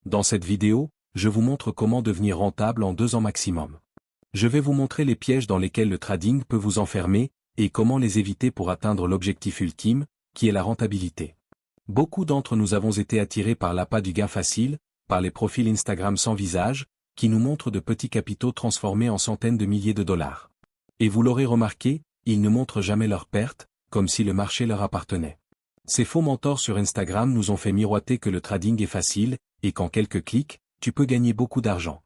Dans cette vidéo, je vous montre comment devenir rentable en 2 ans maximum. Je vais vous montrer les pièges dans lesquels le trading peut vous enfermer, et comment les éviter pour atteindre l'objectif ultime, qui est la rentabilité. Beaucoup d'entre nous avons été attirés par l'appât du gain facile, par les profils Instagram sans visage, qui nous montrent de petits capitaux transformés en centaines de milliers de dollars. Et vous l'aurez remarqué, ils ne montrent jamais leurs pertes, comme si le marché leur appartenait. Ces faux mentors sur Instagram nous ont fait miroiter que le trading est facile, et qu'en quelques clics, tu peux gagner beaucoup d'argent.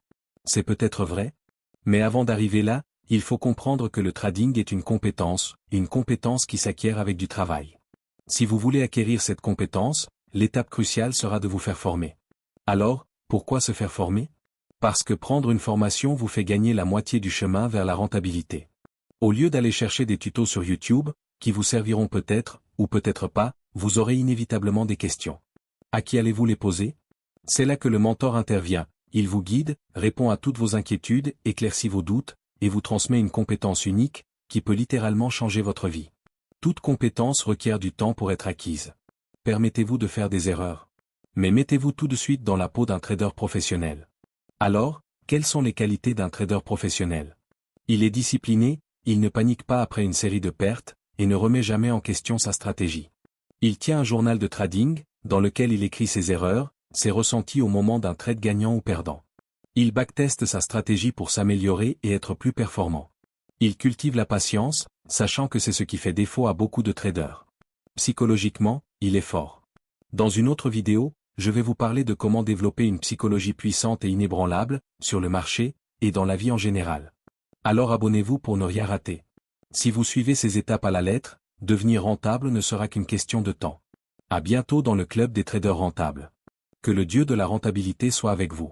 C'est peut-être vrai? Mais avant d'arriver là, il faut comprendre que le trading est une compétence qui s'acquiert avec du travail. Si vous voulez acquérir cette compétence, l'étape cruciale sera de vous faire former. Alors, pourquoi se faire former? Parce que prendre une formation vous fait gagner la moitié du chemin vers la rentabilité. Au lieu d'aller chercher des tutos sur YouTube, qui vous serviront peut-être, ou peut-être pas, vous aurez inévitablement des questions. À qui allez-vous les poser? C'est là que le mentor intervient, il vous guide, répond à toutes vos inquiétudes, éclaircit vos doutes, et vous transmet une compétence unique, qui peut littéralement changer votre vie. Toute compétence requiert du temps pour être acquise. Permettez-vous de faire des erreurs. Mais mettez-vous tout de suite dans la peau d'un trader professionnel. Alors, quelles sont les qualités d'un trader professionnel? Il est discipliné, il ne panique pas après une série de pertes, et ne remet jamais en question sa stratégie. Il tient un journal de trading, dans lequel il écrit ses erreurs, ses ressentis au moment d'un trade gagnant ou perdant. Il backteste sa stratégie pour s'améliorer et être plus performant. Il cultive la patience, sachant que c'est ce qui fait défaut à beaucoup de traders. Psychologiquement, il est fort. Dans une autre vidéo, je vais vous parler de comment développer une psychologie puissante et inébranlable, sur le marché, et dans la vie en général. Alors abonnez-vous pour ne rien rater. Si vous suivez ces étapes à la lettre, devenir rentable ne sera qu'une question de temps. À bientôt dans le club des traders rentables. Que le dieu de la rentabilité soit avec vous.